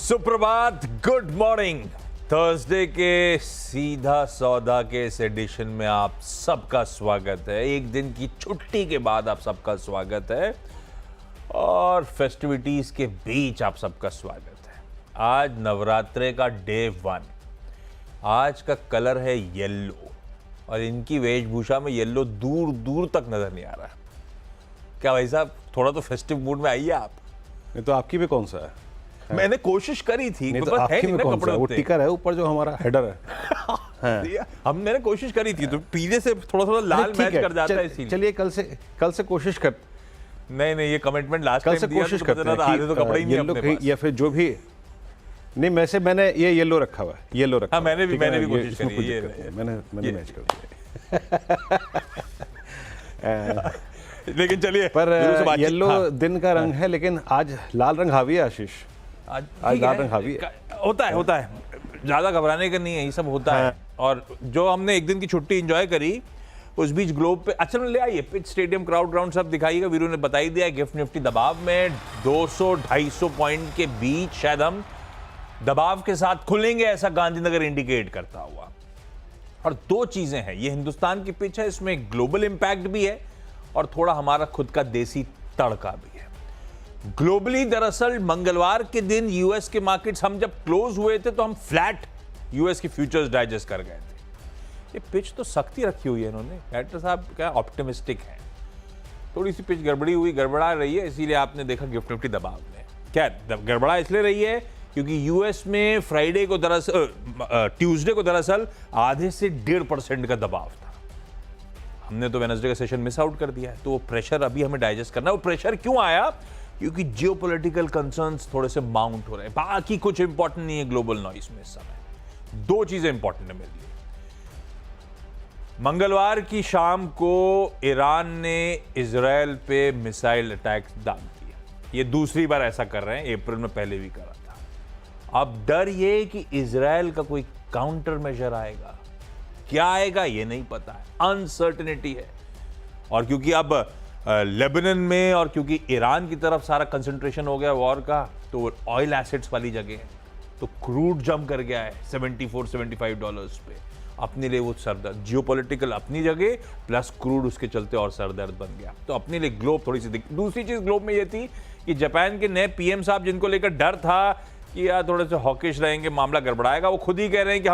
सुप्रभात, good morning. Thursday के सीधा सौदा के इस एडिशन में आप सबका स्वागत है। एक दिन की छुट्टी के बाद आप सबका स्वागत है और फेस्टिविटीज के बीच आप सबका स्वागत है। आज नवरात्रे का डे 1। आज का कलर है येलो और इनकी वेशभूषा में येलो दूर दूर तक नजर नहीं आ रहा। क्या भाई साहब, थोड़ा तो फेस्टिव मूड में आइए आप। ये तो आपकी भी कौन सा है? मैंने कोशिश करी थी, नहीं तो आपकी में कौन सा? वो टिकर है ऊपर जो हमारा हेडर है। मैंने कोशिश करी थी, तो पीले से थोड़ा थोड़ा लाल मैच कर जाता है इसीलिए। चलिए कल से कोशिश कर। नहीं, ये कमिटमेंट लास्ट कल टाइम से दिया कोशिश तो करते पता था आधे तो कपड़े ही नहीं अपने पास। या फिर जो भी नहीं, मैंने ये येलो रखा हुआ है, येलो रखा। हाँ, मैंने भी कोशिश करी है। मैंने मैच कर दिया। लेकिन चलिए, पर येलो दिन का रंग है, लेकिन आज लाल रंग हावी है आशीष। आज लाल रंग हावी है। होता है, ज्यादा घबराने का नहीं है, ये सब होता है। और जो हमने एक दिन की छुट्टी एंजॉय करी, उस बीच ग्लोब पे अच्छा ले आइए, पिच, स्टेडियम, क्राउड ग्राउंड सब दिखाइएगा। वीरू ने बता ही दिया है, गिफ्ट निफ्टी दबाव में 200-250 पॉइंट के बीच शायद हम दबाव के साथ खुलेंगे, ऐसा गांधीनगर इंडिकेट करता हुआ। और दो चीजें हैं, ये हिंदुस्तान की पिच है, इसमें ग्लोबल इंपैक्ट भी है और थोड़ा हमारा खुद का देसी तड़का भी है। ग्लोबली दरअसल मंगलवार के दिन यूएस के मार्केट्स हम जब क्लोज हुए थे तो हम फ्लैट यूएस की फ्यूचर्स डाइजेस्ट कर गए थे। ये पिच तो सख्ती रखी हुई है इन्होंने। डायरेक्टर साहब क्या ऑप्टिमिस्टिक है। थोड़ी सी पिच गड़बड़ा रही है, इसीलिए आपने देखा गिफ्ट निफ्टी दबाव में। क्या गड़बड़ा इसलिए रही है क्योंकि यूएस में फ्राइडे को दरअसल ट्यूसडे को दरअसल आधे से 1.5% का दबाव था। हमने तो वेडनेसडे का सेशन मिस आउट कर दिया है, तो वो प्रेशर अभी हमें डाइजेस्ट करना है। वो प्रेशर क्यों आया? क्योंकि जियोपॉलिटिकल कंसर्न्स थोड़े से माउंट हो रहे हैं। बाकी कुछ इंपॉर्टेंट नहीं है ग्लोबल नॉइस में इस समय। दो चीजें इंपॉर्टेंट है मेरे लिए। मंगलवार की शाम को ईरान ने इजराइल पे मिसाइल अटैक दाग दिया। ये दूसरी बार ऐसा कर रहे हैं, अप्रैल में पहले भी करा था। अब डर ये कि इजराइल का कोई काउंटर मेजर आएगा। क्या आएगा ये नहीं पता है, अनसर्टेनिटी है। और क्योंकि अब लेबनान में और क्योंकि ईरान की तरफ सारा कंसंट्रेशन हो गया वॉर का, तो ऑयल एसेट्स वाली जगह है, तो क्रूड जंप कर गया है $74-75 पे। अपने लिए वो सरदर्द, जियोपॉलिटिकल अपनी जगह प्लस क्रूड उसके चलते और सरदर्द बन गया। तो अपने लिए ग्लोब थोड़ी सी दूसरी चीज ग्लोब में ये थी कि जापान के नए पीएम साहब, जिनको लेकर डर था कि यार थोड़े से हॉकिश रहेंगे, मामला गड़बड़ाएगा, वो खुद ही कह रहे हैं कि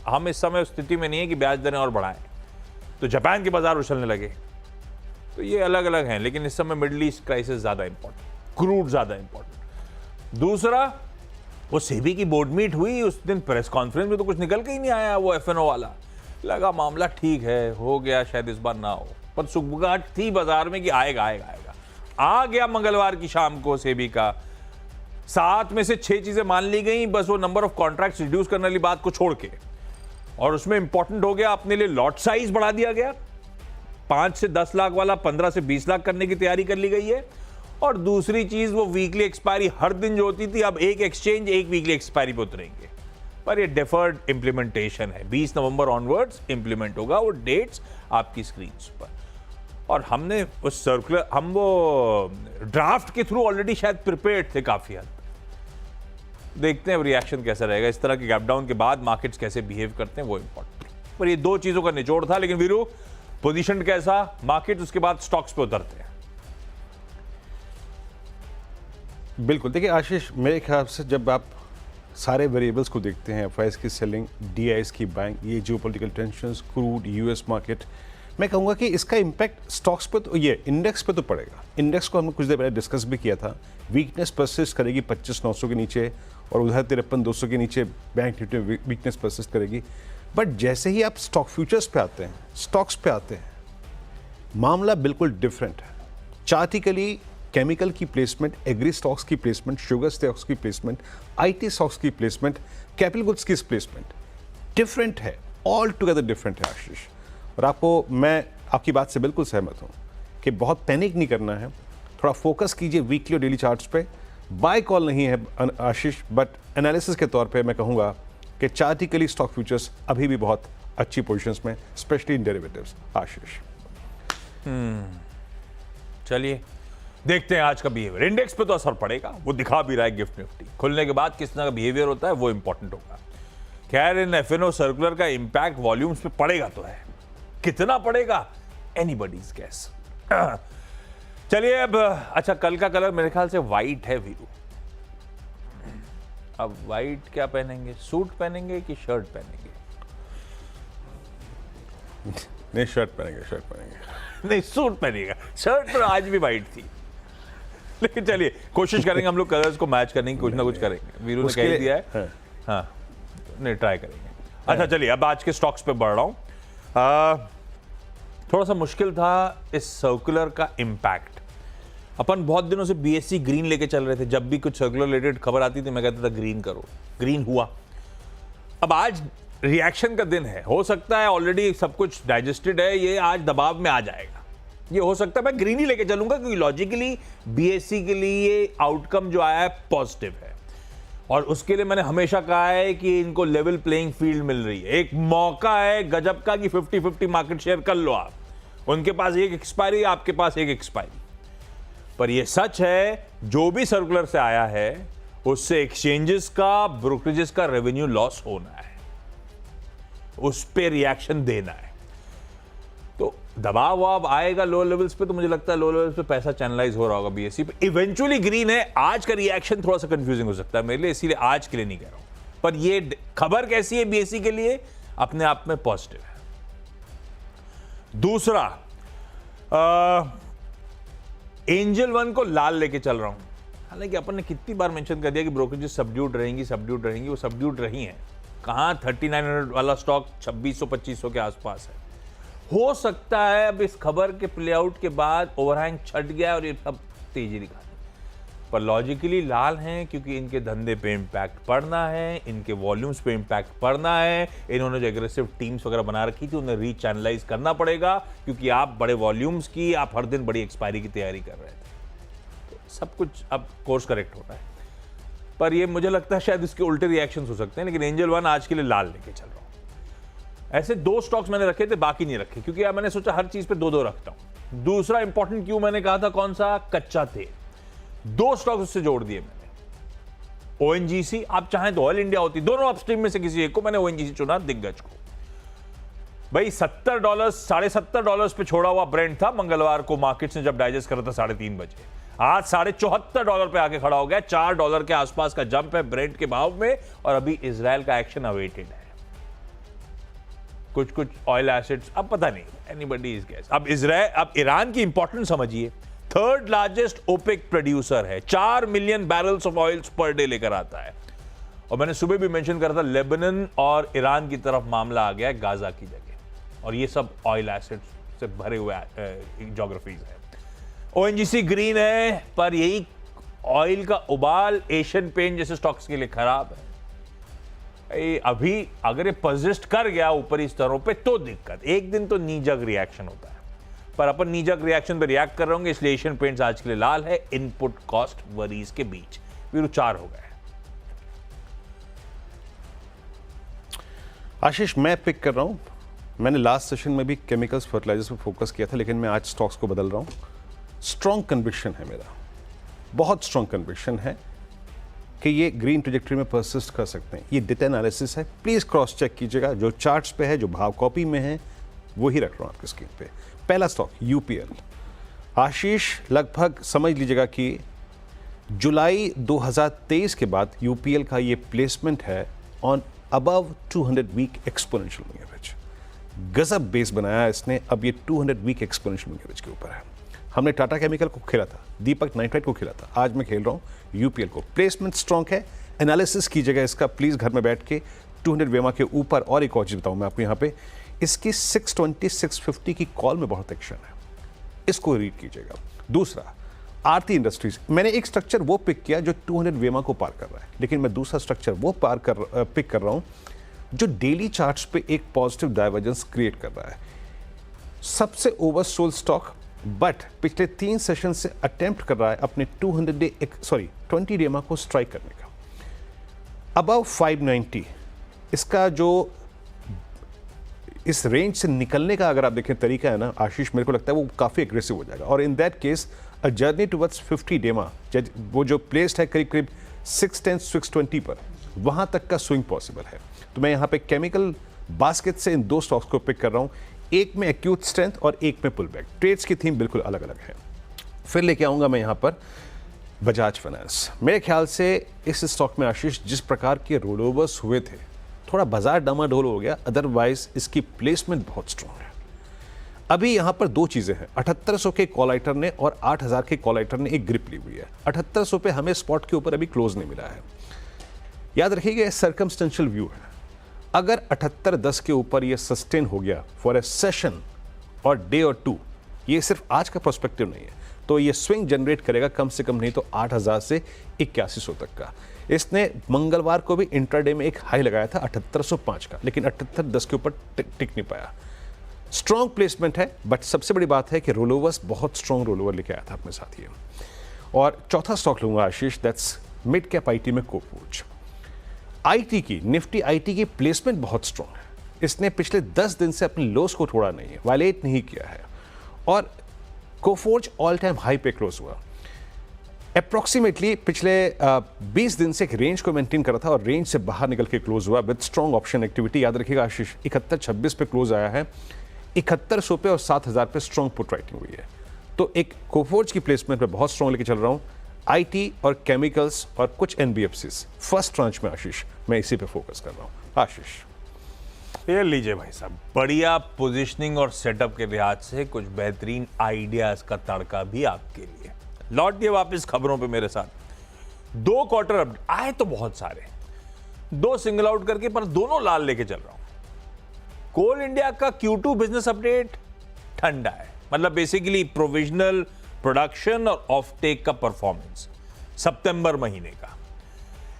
हम इस समय स्थिति में नहीं है कि ब्याज दरें और बढ़ाएं। तो जापान के बाजार उछलने लगे। तो ये अलग अलग हैं, लेकिन इस समय मिडिल ईस्ट क्राइसिस ज्यादा इंपॉर्टेंट, क्रूड ज्यादा इंपॉर्टेंट। दूसरा, वो सेबी की बोर्ड मीट हुई, उस दिन प्रेस कॉन्फ्रेंस में तो कुछ निकल के ही नहीं आया। वो एफएनओ वाला लगा मामला ठीक है, हो गया, शायद इस बार ना हो, पर सुगबुगाहट थी बाजार में कि आएगा। आ गया मंगलवार की शाम को सेबी का 7 में से 6 चीजें मान ली गई, बस वो नंबर ऑफ कॉन्ट्रैक्ट्स रिड्यूस करने वाली बात को छोड़ के। और उसमें इंपॉर्टेंट हो गया, अपने लिए लॉट साइज बढ़ा दिया गया। 5 से 10 लाख वाला 15 से 20 लाख करने की तैयारी कर ली गई है। और दूसरी चीज, वो वीकली एक्सपायरी हर दिन जो होती थी, अब एक एक्सचेंज एक वीकली एक्सपायरी पे उतरेंगे। पर ये डेफर्ड इंप्लीमेंटेशन है, 20 नवंबर ऑनवर्ड्स इंप्लीमेंट होगा। वो डेट्स आपकी स्क्रीन पर। और हमने उस सर्कुलर, हम वो ड्राफ्ट के थ्रू ऑलरेडी शायद प्रिपेयर्ड थे काफी हद। देखते हैं रिएक्शन कैसा रहेगा, इस तरह के गैप डाउन के बाद मार्केट्स कैसे बिहेव करते हैं, वो इंपॉर्टेंट। पर ये दो चीजों का निचोड़ था। लेकिन वीरू, पोजीशन कैसा मार्केट, उसके बाद स्टॉक्स पे उतरते हैं। बिल्कुल, देखिए आशीष, मेरे ख्याल से जब आप सारे वेरिएबल्स को देखते हैं, एफआईएस की सेलिंग, डीआईएस की बाइंग, ये geopolitical tensions, crude, US market, मैं कहूँगा कि इसका इम्पैक्ट स्टॉक्स पे तो, ये इंडेक्स पे तो पड़ेगा। इंडेक्स को हमने कुछ देर पहले डिस्कस भी किया था। वीकनेस परसिस्ट करेगी 25,900 के नीचे, और उधर 53,200 के नीचे बैंक निफ्टी में वीकनेस परसिस्ट करेगी। बट जैसे ही आप स्टॉक फ्यूचर्स पे आते हैं, स्टॉक्स पे आते हैं, मामला बिल्कुल डिफरेंट है। चार्टिकली केमिकल की प्लेसमेंट, एग्री स्टॉक्स की प्लेसमेंट, शुगर स्टॉक्स की प्लेसमेंट, आईटी स्टॉक्स की प्लेसमेंट, कैपिटल गुड्स की प्लेसमेंट डिफरेंट है, ऑल टुगेदर डिफरेंट है आशीष। और मैं आपकी बात से बिल्कुल सहमत हूँ कि बहुत पैनिक नहीं करना है, थोड़ा फोकस कीजिए वीकली और डेली चार्ट्स पे। बाय कॉल नहीं है आशीष, बट एनालिसिस के तौर पे मैं कहूँगा कि चार्टिकली स्टॉक फ्यूचर्स अभी भी बहुत अच्छी पोजीशंस में, स्पेशली इन डेरिवेटिव्स आशीष। चलिए देखते हैं आज का बिहेवियर। इंडेक्स पे तो असर पड़ेगा, वो दिखा भी रहा है गिफ्ट निफ्टी। खुलने के बाद किस तरह का बिहेवियर होता है वो इंपॉर्टेंट होगा। खैर, इन एफएनओ सर्कुलर का इंपैक्ट वॉल्यूम्स पे पड़ेगा तो है, कितना पड़ेगा एनीबॉडीज गेस। चलिए अब, अच्छा कल का कलर मेरे ख्याल से व्हाइट है वीरू। अब व्हाइट क्या पहनेंगे, सूट पहनेंगे कि शर्ट पहनेंगे? नहीं, शर्ट पहनेंगे। नहीं, सूट पहनेगा। शर्ट तो आज भी व्हाइट थी, लेकिन चलिए कोशिश करेंगे हम लोग कलर्स को मैच करने की कुछ ना कुछ करेंगे। वीरू ने कह दिया है। हाँ, नहीं, ट्राई करेंगे। अच्छा चलिए, अब आज के स्टॉक्स पे बढ़ रहा हूँ। थोड़ा सा मुश्किल था इस सर्कुलर का इम्पैक्ट। अपन बहुत दिनों से बीएससी ग्रीन लेके चल रहे थे, जब भी कुछ सर्कुलर रिलेटेड खबर आती थी मैं कहता था ग्रीन करो, ग्रीन हुआ। अब आज रिएक्शन का दिन है, हो सकता है ऑलरेडी सब कुछ डाइजेस्टेड है, ये आज दबाव में आ जाएगा, ये हो सकता है मैं ग्रीन ही लेके चलूंगा, क्योंकि लॉजिकली बीएससी के लिए आउटकम जो आया है पॉजिटिव है। और उसके लिए मैंने हमेशा कहा है कि इनको लेवल प्लेइंग फील्ड मिल रही है, एक मौका है गजब का कि 50-50 मार्केट शेयर कर लो आप। उनके पास एक एक्सपायरी, आपके पास एक एक्सपायरी। पर यह सच है, जो भी सर्कुलर से आया है उससे एक्सचेंजेस का, ब्रोकरेजेस का रेवेन्यू लॉस होना है, उस पे रिएक्शन देना है। तो दबाव अब आएगा लो लेवल्स पे, तो मुझे लगता है लो लेवल्स पे पैसा चैनलाइज हो रहा होगा बीएससी पे। इवेंचुअली ग्रीन है। आज का रिएक्शन थोड़ा सा कंफ्यूजिंग हो सकता है मेरे लिए, इसीलिए आज के लिए नहीं कह रहा हूं। पर ये खबर कैसी है बीएससी के लिए, अपने आप में पॉजिटिव है। दूसरा, एंजल वन को लाल लेके चल रहा हूं। हालांकि अपन ने कितनी बार मेंशन कर दिया कि ब्रोकरेजेस सबड्यूड रहेंगी, वो सबड्यूड रही हैं। कहां 3900 वाला स्टॉक 2600-2500 के आसपास है। हो सकता है अब इस खबर के प्लेआउट के बाद ओवरहैंग छट गया और ये सब तेजी दिखा, पर लॉजिकली लाल हैं क्योंकि इनके धंधे पे इंपैक्ट पड़ना है, इनके वॉल्यूम्स पे इंपैक्ट पड़ना है। इन्होंने जो एग्रेसिव टीम्स वगैरह बना रखी थी उन्हें रीचैनलाइज करना पड़ेगा, क्योंकि आप बड़े वॉल्यूम्स की, आप हर दिन बड़ी एक्सपायरी की तैयारी कर रहे थे। तो सब कुछ अब कोर्स करेक्ट होता है, पर ये मुझे लगता है शायद इसके उल्टे रिएक्शंस हो सकते हैं। लेकिन एंजल वन आज के लिए लाल लेके चल रहा हूं। ऐसे 2 स्टॉक्स मैंने रखे थे, बाकी नहीं रखे, क्योंकि यार मैंने सोचा हर चीज पे 2-2 रखता हूं। दूसरा इंपॉर्टेंट क्यों मैंने कहा था, कौन सा, कच्चा तेल। 2 स्टॉक्स उससे जोड़ दिए मैंने। ओएनजीसी, आप चाहें तो ऑयल इंडिया होती, दोनों अपस्ट्रीम में से किसी एक को, मैंने ओएनजीसी चुना, दिग्गज को। भाई $70, $70.5 पे छोड़ा हुआ ब्रेंट था मंगलवार को, मार्केट ने जब डाइजेस्ट करा था 3:30 बजे। आज $74 पे आके खड़ा हो गया, $4 के आसपास का जंप है ब्रेंट के भाव में। और अभी इजराइल का एक्शन अवेटेड है, कुछ ऑयल एसेट्स, अब पता नहीं, एनीबॉडी इज गेस। अब ईरान की इंपॉर्टेंस समझिए। 3rd लार्जेस्ट ओपेक प्रोड्यूसर है, 4 million barrels of oil per day लेकर आता है। और मैंने सुबह भी मेंशन करा था, लेबनान और ईरान की तरफ मामला आ गया है गाजा की जगह, और ये सब ऑयल एसेट्स से भरे हुए ज्योग्राफीज है। ओएनजीसी ग्रीन है, पर यही ऑयल का उबाल एशियन पेंट जैसे स्टॉक्स के लिए खराब है। अभी अगर ये परसिस्ट कर गया ऊपरी स्तरों पे तो दिक्कत, एक दिन तो नीजक रिएक्शन होता है, पर अपन नीजक रिएक्शन पे रिएक्ट कर रहे होंगे, इसलिए एशियन पेंट्स आज के लिए लाल है। इनपुट कॉस्ट वरीज के बीच वीरू 4 हो गए। आशीष, मैं पिक कर रहा हूं। मैंने लास्ट सेशन में भी केमिकल्स फर्टिलाइजर्स पे फोकस किया था, लेकिन मैं आज स्टॉक्स को बदल रहा हूं। स्ट्रॉन्ग कन्विक्शन है मेरा, बहुत स्ट्रॉन्ग कन्विक्शन है कि ये ग्रीन ट्रैजेक्टरी में परसिस्ट कर सकते हैं। ये डेटा एनालिसिस है, प्लीज क्रॉस चेक कीजिएगा, जो चार्ट्स पे है, जो भाव कॉपी में है, वही रख रहा हूं आपकी स्क्रीन पे। पहला स्टॉक यूपीएल। आशीष, लगभग समझ लीजिएगा कि जुलाई 2023 के बाद यूपीएल का ये प्लेसमेंट है on above 200 week exponential moving average. गजब बेस बनाया है इसने, अब ये 200 वीक एक्सपोनेंशियल मूविंग एवरेज के ऊपर है। हमने टाटा केमिकल को खेला था, दीपक नाइट्राइट को खेला था, आज मैं खेल रहा हूं यूपीएल को। प्लेसमेंट स्ट्रॉन्ग है, एनालिसिस कीजिएगा इसका प्लीज घर में बैठ के। 200 वेमा के ऊपर, और एक और चीज बताऊं मैं आपको यहाँ पे, इसकी 620-650 की कॉल में बहुत एक्शन है, इसको रीड कीजिएगा। दूसरा, आरती इंडस्ट्रीज। मैंने एक स्ट्रक्चर वो पिक किया जो 200 वेमा को पार कर रहा है, लेकिन मैं दूसरा स्ट्रक्चर वो पिक कर रहा हूं जो डेली चार्ट्स पे एक पॉजिटिव डाइवर्जेंस क्रिएट कर रहा है। सबसे ओवरसोल्ड स्टॉक, बट पिछले 3 सेशन से अटेम्प्ट कर रहा है अपने 20 डेमा को स्ट्राइक करने का। अबव 590 इसका जो इस रेंज से निकलने का अगर आप देखें तरीका है ना आशीष, मेरे को लगता है वो काफ़ी एग्रेसिव हो जाएगा। और in that case a journey towards 50 डेमा, वो जो प्लेस्ड है करीब करीब 610 620 पर, वहां तक का स्विंग पॉसिबल है। तो मैं यहां पे केमिकल बास्केट से इन दो स्टॉक्स को पिक कर रहा हूं, एक में एक्यूट स्ट्रेंथ और एक में पुल बैक। ट्रेड्स की थीम बिल्कुल अलग अलग है। फिर लेके आऊंगा मैं यहां पर बजाज फाइनेंस। मेरे ख्याल से इस स्टॉक में आशीष जिस प्रकार के रोल ओवर्स हुए थे, थोड़ा बाजार डामाडोल हो गया, अदरवाइज इसकी प्लेसमेंट बहुत स्ट्रॉन्ग है। अभी यहां पर दो चीजें हैं, 7800 के कॉल आइटर ने और 8000 के कॉल आइटर ने एक ग्रिप ली हुई है। 7800 पे हमें स्पॉट के ऊपर अभी क्लोज नहीं मिला है। याद रखिएगा सर्कमस्टेंशियल व्यू है। अगर 7810 के ऊपर ये सस्टेन हो गया फॉर ए सेशन और डे और टू, ये सिर्फ आज का पर्सपेक्टिव नहीं है, तो ये स्विंग जनरेट करेगा कम से कम नहीं तो 8000 से 8100 तक का। इसने मंगलवार को भी इंट्राडे में एक हाई लगाया था 7805 का, लेकिन 7810 के ऊपर टिक नहीं पाया। स्ट्रॉन्ग प्लेसमेंट है, बट सबसे बड़ी बात है कि रोलोवर्स बहुत स्ट्रॉन्ग रोलोवर लेके आया था अपने साथ ये। और चौथा स्टॉक लूंगा आशीष, दैट्स मिड कैप आईटी में कोफोर्ज। आईटी की निफ्टी आईटी की प्लेसमेंट बहुत स्ट्रॉन्ग है। इसने पिछले 10 दिन से अपने लोस को तोड़ा नहीं है, वायलेट नहीं किया है, और कोफोर्ज ऑल टाइम हाई पे क्लोज हुआ। अप्रॉक्सीमेटली पिछले 20 दिन से एक रेंज को मेंटेन करा था और रेंज से बाहर निकल के क्लोज हुआ विद स्ट्रॉन्ग ऑप्शन एक्टिविटी। याद रखिएगा आशीष, 7126 पे क्लोज आया है, 7100 पे और 7000 पे स्ट्रॉन्ग पुट राइटिंग हुई है। तो एक कोफोर्ज की प्लेसमेंट पे बहुत स्ट्रॉन्ग लेके चल रहा हूं। आईटी और केमिकल्स और कुछ एनबीएफसीज फर्स्ट ट्रांच में आशीष, मैं इसी पे फोकस कर रहा हूं। आशीष ये लीजिए भाई साहब, बढ़िया पोजीशनिंग और सेटअप के लिहाज से कुछ बेहतरीन आइडियाज का तड़का भी आपके लिए। लौट के वापस खबरों पे मेरे साथ। 2 क्वार्टर अपडेट आए तो बहुत सारे, 2 सिंगल आउट करके, पर दोनों लाल लेके चल रहा हूं। कोल इंडिया का Q2 बिजनेस अपडेट ठंडा है, मतलब बेसिकली प्रोविजनल प्रोडक्शन और ऑफटेक का परफॉर्मेंस सितंबर महीने का।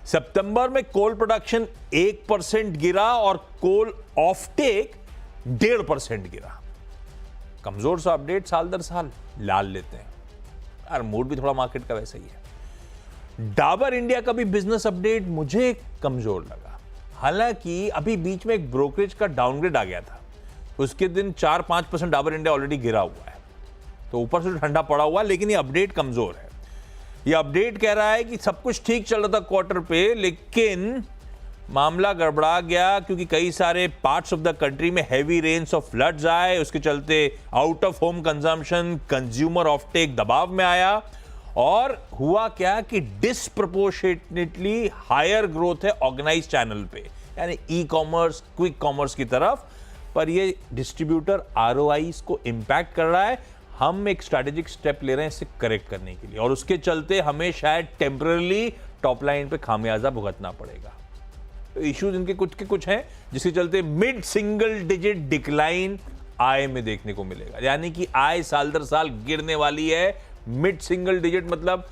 सितंबर में कोल प्रोडक्शन 1% गिरा और कोल ऑफटेक 1.5% गिरा। कमजोर सा अपडेट साल दर साल लाल लेते हैं यार, मूड भी थोड़ा मार्केट का वैसा ही है। डाबर इंडिया का भी बिजनेस अपडेट मुझे कमजोर लगा, हालांकि अभी बीच में एक ब्रोकरेज का डाउनग्रेड आ गया था, उसके दिन 4-5% डाबर इंडिया ऑलरेडी गिरा हुआ है, तो ऊपर से ठंडा पड़ा हुआ, लेकिन ये अपडेट कमजोर है। ये अपडेट कह रहा है कि सब कुछ ठीक चल रहा था क्वार्टर पे, लेकिन मामला गड़बड़ा गया क्योंकि कई सारे पार्ट्स ऑफ द कंट्री में हैवी रेन्स और फ्लड्स आए, उसके चलते out of home consumption, consumer offtake दबाव में आया, और हुआ क्या कि डिस्प्रपोर्शनेटली हायर ग्रोथ है ऑर्गेनाइज चैनल पे, यानी ई कॉमर्स, क्विक कॉमर्स की तरफ, पर ये डिस्ट्रीब्यूटर आरओआईज को इंपैक्ट कर रहा है। हम एक स्ट्रैटेजिक स्टेप ले रहे हैं इसे करेक्ट करने के लिए, और उसके चलते हमें शायद टेम्पररी टॉप लाइन पे खामियाजा भुगतना पड़ेगा। तो इश्यूज इनके कुछ हैं, जिसके चलते मिड सिंगल डिजिट डिक्लाइन आय में देखने को मिलेगा, यानी कि आय साल दर साल गिरने वाली है। मिड सिंगल डिजिट मतलब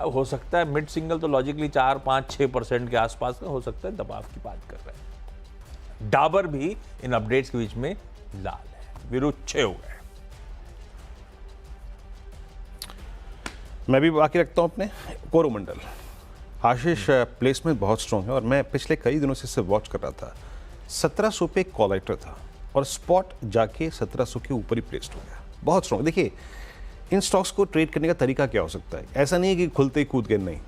हो सकता है मिड सिंगल तो लॉजिकली 4-5-6% के आसपास का हो सकता है, दबाव की बात कर रहे हैं। डाबर भी इन अपडेट्स के बीच में लाल है, विरुद्ध 6 हो गए। मैं भी बाकी रखता हूं अपने कोरोमंडल। आशीष प्लेसमेंट बहुत स्ट्रॉन्ग है और मैं पिछले कई दिनों से इसे वॉच कर रहा था। 1700 पे कॉल आइटर था और स्पॉट जाके 1700 के ऊपर ही प्लेस्ड हो गया, बहुत स्ट्रॉन्ग। देखिए इन स्टॉक्स को ट्रेड करने का तरीका क्या हो सकता है, ऐसा नहीं है कि खुलते ही कूद गए, नहीं।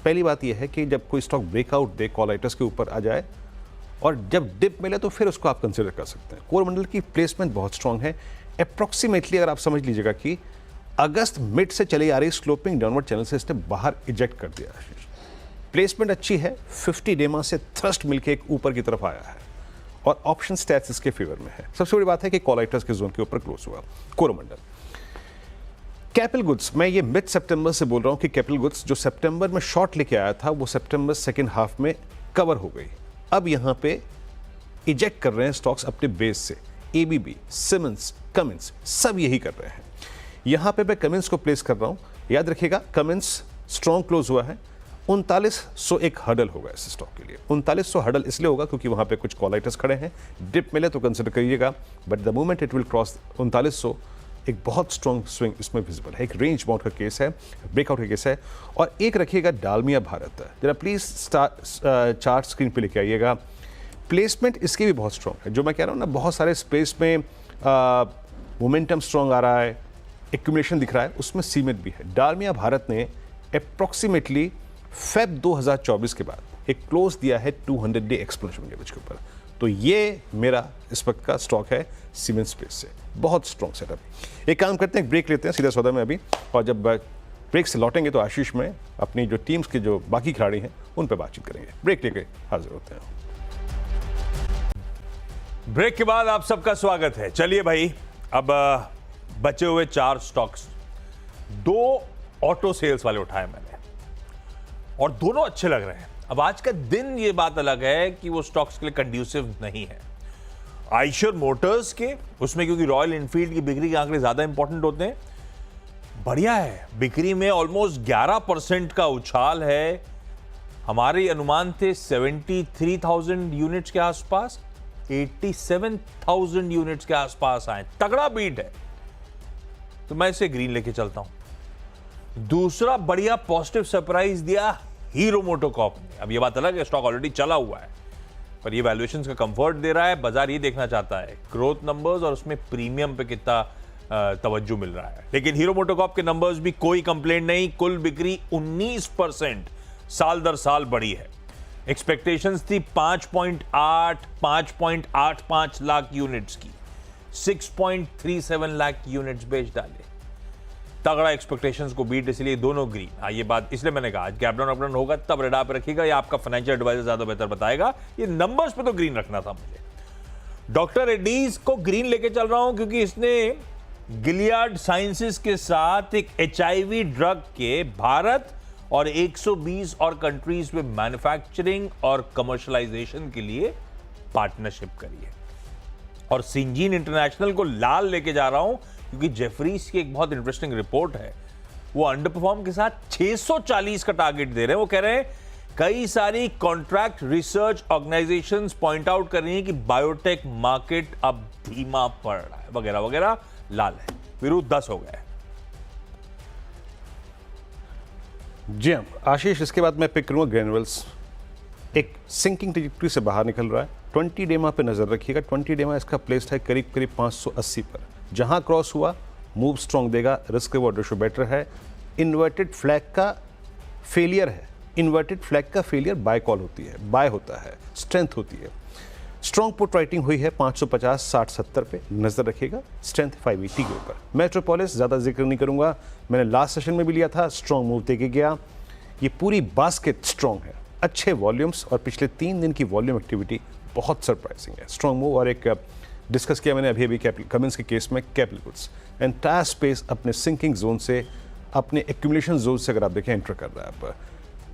पहली बात यह है कि जब कोई स्टॉक ब्रेकआउट दे, कॉल आइटर्स के ऊपर आ जाए और जब डिप मिले तो फिर उसको आप कंसिडर कर सकते हैं। कोरोमंडल की प्लेसमेंट बहुत स्ट्रॉन्ग है। अप्रॉक्सीमेटली अगर आप समझ लीजिएगा कि अगस्त मिड से चली आ रही स्लोपिंग डाउनवर्ड चैनल से इसने बाहर इजेक्ट कर दिया। प्लेसमेंट अच्छी है, 50 डेमा से थ्रस्ट मिलके एक ऊपर की तरफ आया है और ऑप्शन स्टैट्स इसके फेवर में है। सबसे बड़ी बात है कि कॉल आइटर्स के जोन के ऊपर क्लोज हुआ कोरोमंडल। कैपिटल गुड्स, मैं ये मिड सितंबर से बोल रहा हूं कि कैपिटल गुड्स जो सितंबर में शॉर्ट लेके आया था वो सितंबर सेकेंड हाफ में कवर हो गई। अब यहां पे इजेक्ट कर रहे हैं स्टॉक्स अपने बेस से। एबीबी, सिमेंस, कमिंस सब यही कर रहे हैं। यहां पे मैं कमिंस को प्लेस कर रहा हूं। याद रखिएगा कमिंस स्ट्रॉन्ग क्लोज हुआ है, 3900 एक हडल होगा इस स्टॉक के लिए। 3900 हडल इसलिए होगा क्योंकि वहां पे कुछ कॉल आइटर्स खड़े हैं, डिप मिले तो कंसिडर करिएगा, but the moment it will cross 3900 एक बहुत स्ट्रॉन्ग स्विंग इसमें विजिबल है। एक रेंज बाउंड का केस है, ब्रेकआउट का केस है। और एक रखिएगा डालमिया भारत, जरा प्लीज चार्ट स्क्रीन पे लेके आइएगा। प्लेसमेंट इसकी भी बहुत स्ट्रॉन्ग है, जो मैं कह रहा हूँ ना, बहुत सारे स्पेस में मोमेंटम स्ट्रॉन्ग आ रहा है, एक्यूमुलेशन दिख रहा है, उसमें सीमेंट भी है। डालमिया भारत ने अप्रॉक्सीमेटली फेब 2024 के बाद एक क्लोज दिया है 200 डे एक्सपोनेंशियल एवरेज के ऊपर। तो ये मेरा इस वक्त का स्टॉक है सीमेंस स्पेस से, बहुत स्ट्रॉन्ग सेटअप। एक काम करते हैं, ब्रेक लेते हैं सीधा सौदा में अभी, और जब ब्रेक से लौटेंगे तो आशीष में अपनी जो टीम्स के जो बाकी खिलाड़ी हैं उन पर बातचीत करेंगे। ब्रेक लेके हाजिर होते हैं। ब्रेक के बाद आप सबका स्वागत है। चलिए भाई, अब बचे हुए 4 स्टॉक्स, 2 ऑटो सेल्स वाले उठाए मैंने और दोनों अच्छे लग रहे हैं। अब आज का दिन ये बात अलग है कि वो स्टॉक्स के लिए कंड्यूसिव नहीं है। आइशर मोटर्स के उसमें, क्योंकि रॉयल एनफील्ड की बिक्री के आंकड़े ज्यादा इंपॉर्टेंट होते हैं, बढ़िया है। बिक्री में ऑलमोस्ट 11% का उछाल है। हमारे अनुमान थे 73,000 यूनिट्स के आसपास, 87,000 यूनिट्स के आसपास आए, तगड़ा बीट है। तो मैं इसे ग्रीन लेके चलता हूं। दूसरा बढ़िया पॉजिटिव सरप्राइज दिया हीरो मोटोकॉर्प ने। अब ये बात अलग है, स्टॉक ऑलरेडी चला हुआ है, पर ये वैल्यूएशंस का कंफर्ट दे रहा है। बाजार ये देखना चाहता है ग्रोथ नंबर्स और उसमें प्रीमियम पे कितना तवज्जो मिल रहा है। लेकिन हीरो मोटोकॉर्प के नंबर्स भी कोई कंप्लेंट नहीं। कुल बिक्री 19% साल दर साल बढ़ी है। एक्सपेक्टेशंस थी 5.85 लाख यूनिट्स की, 6.37 लाख यूनिट्स बेच डाले। तगड़ा एक्सपेक्टेशंस को बीट, इसलिए दोनों ग्रीन। हाँ, ये बात इसलिए मैंने कहा आज गैप डाउन अप डाउन होगा तब रेडा पे रखिएगा, या आपका फाइनेंशियल एडवाइजर ज्यादा बेहतर बताएगा। ये नंबर्स पे तो ग्रीन रखना था मुझे। डॉक्टर रेड्डीज को ग्रीन लेके चल रहा हूं क्योंकि इसने गिलियाड साइंसेस के साथ एक HIV ड्रग के भारत और 120 और कंट्रीज में मैन्युफैक्चरिंग और कमर्शलाइजेशन के लिए पार्टनरशिप करी है। और सिंजीन इंटरनेशनल को लाल लेके जा रहा हूं क्योंकि जेफरीज की एक बहुत इंटरेस्टिंग रिपोर्ट है। वो अंडर परफॉर्म के साथ 640 का टारगेट दे रहे हैं। वो कह रहे हैं कई सारी contract research organisations point out कर रही हैं कि बायोटेक मार्केट अब धीमा पड़ रहा है, वगैरह वगैरह। लाल है, विरुद्ध 10 हो गए। जी हाँ आशीष, इसके बाद मैं पिक करूंगा ग्रेनुअल्स। एक सिंकिंग ट्रैजेक्टरी से बाहर निकल रहा है। 20 डेमा पे नजर रखिएगा। 20 डेमा इसका प्लेस्ड है करीब करीब 580 पर। जहां क्रॉस हुआ मूव स्ट्रॉन्ग देगा, रिस्क रिवॉर्ड रेशियो बेटर है। इन्वर्टेड फ्लैग का फेलियर है। इन्वर्टेड फ्लैग का फेलियर बाय कॉल होती है, बाय होता है, स्ट्रेंथ होती है। स्ट्रॉन्ग पुट राइटिंग हुई है 550, 60, 70 पे नजर रखिएगा। स्ट्रेंथ 580 के ऊपर। मेट्रोपोलिस ज्यादा जिक्र नहीं करूंगा, मैंने लास्ट सेशन में भी लिया था, स्ट्रॉन्ग मूव देके गया। ये पूरी बास्केट स्ट्रॉन्ग है, अच्छे वॉल्यूम्स, और पिछले 3 दिन की वॉल्यूम एक्टिविटी बहुत सरप्राइजिंग है। Strong move. और एक डिस्कस किया मैंने अभी कमिंस के केस में कैपिटल गुड्स। एंटायर स्पेस अपने सिंकिंग जोन से, अपने एक्यूमुलेशन जोन से अगर आप देखें एंटर कर रहा है। आप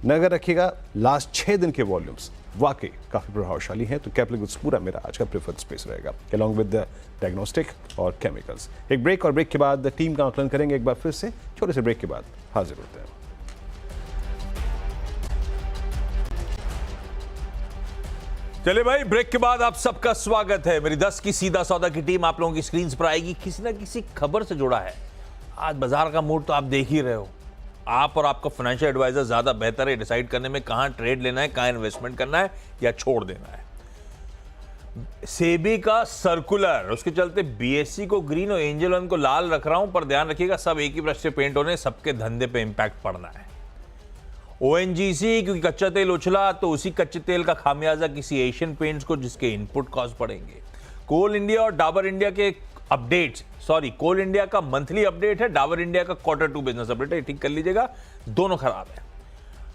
नजर रखिएगा, लास्ट 6 दिन के वॉल्यूम्स वाकई काफ़ी प्रभावशाली हैं। तो कैपिटल गुड्स पूरा मेरा आज का प्रेफर्ड स्पेस रहेगा, अलॉन्ग विद द डायग्नोस्टिक और केमिकल्स। एक ब्रेक, और ब्रेक के बाद टीम का आकलन करेंगे एक बार फिर से। छोटे से ब्रेक के बाद हाजिर होते हैं। चले भाई, ब्रेक के बाद आप सबका स्वागत है। मेरी 10 की सीधा सौदा की टीम आप लोगों की स्क्रीन पर आएगी। किसी ना किसी खबर से जुड़ा है। आज बाजार का मूड तो आप देख ही रहे हो। आप और आपका फाइनेंशियल एडवाइजर ज्यादा बेहतर है डिसाइड करने में कहां ट्रेड लेना है, कहां इन्वेस्टमेंट करना है या छोड़ देना है। सेबी का सर्कुलर, उसके चलते बीएससी को ग्रीन और एंजल वन को लाल रख रहा हूं, पर ध्यान रखिएगा सब एक ही ब्रश से पेंट होने, सबके धंधे पे इंपैक्ट पड़ना है। ओएनजीसी, क्योंकि कच्चा तेल उछला तो उसी कच्चे तेल का खामियाजा किसी एशियन पेंट्स को, जिसके इनपुट कॉस्ट बढ़ेंगे। कोल इंडिया और डाबर इंडिया के अपडेट्स, सॉरी कोल इंडिया का मंथली अपडेट है, डाबर इंडिया का Q2 बिजनेस अपडेट है, ठीक कर लीजिएगा, दोनों खराब है।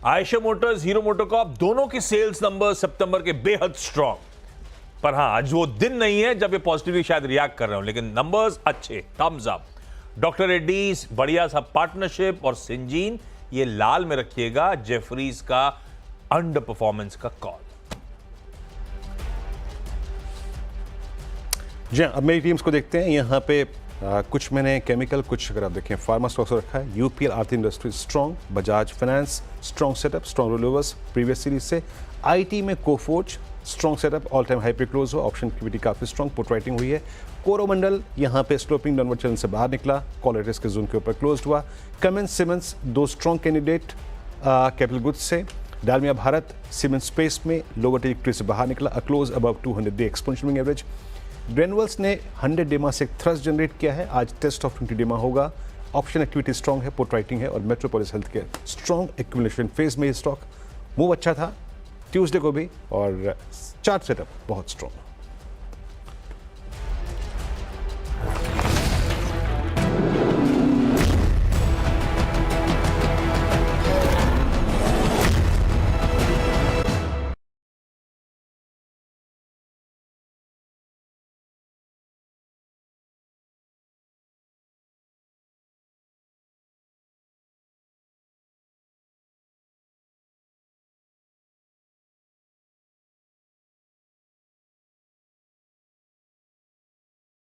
आयशर मोटर्स, हीरो मोटोकॉर्प, दोनों के सेल्स नंबर सितंबर के बेहद स्ट्रॉन्ग। पर हां, आज वो दिन नहीं है जब ये पॉजिटिवली शायद रिएक्ट कर रहे हो, लेकिन नंबर्स अच्छे, थम्स अप। डॉक्टर रेड्डीज बढ़िया सा पार्टनरशिप, और सिंजीन ये लाल में रखिएगा। जेफरीज का अंडर परफॉर्मेंस का कॉल। जी अब मेरी टीम्स को देखते हैं। यहाँ पे कुछ मैंने केमिकल, कुछ अगर आप देखें फार्मा स्टॉक्स रखा है। UPL Aarti Industries strong, Bajaj Finance strong setup, strong rollovers previous series से। आईटी में Coforge strong setup, all time high पे क्लोज हो, ऑप्शन एक्टिविटी काफी स्ट्रॉन्ग, पुट राइटिंग हुई है। कोरोमंडल यहाँ पे स्लोपिंग डाउनवर्ड चैनल से बाहर निकला, कॉल रिस्क के जोन के ऊपर क्लोज हुआ। Cummins Siemens 2 strong candidate capital goods से। डालमिया भारत सीमेंट स्पेस में लोअर ट्रैजेक्टरी से बाहर निकला, a close above 200 day exponential average. Granules ने 100 डेमा से एक थ्रस्ट जनरेट किया है, आज टेस्ट ऑफ 20 डेमा होगा। ऑप्शन एक्टिविटी स्ट्रॉन्ग है, पुट राइटिंग है और metropolis health care strong accumulation phase में। स्टॉक मूव अच्छा था ट्यूसडे को भी और चार्ट सेटअप बहुत स्ट्रॉन्ग।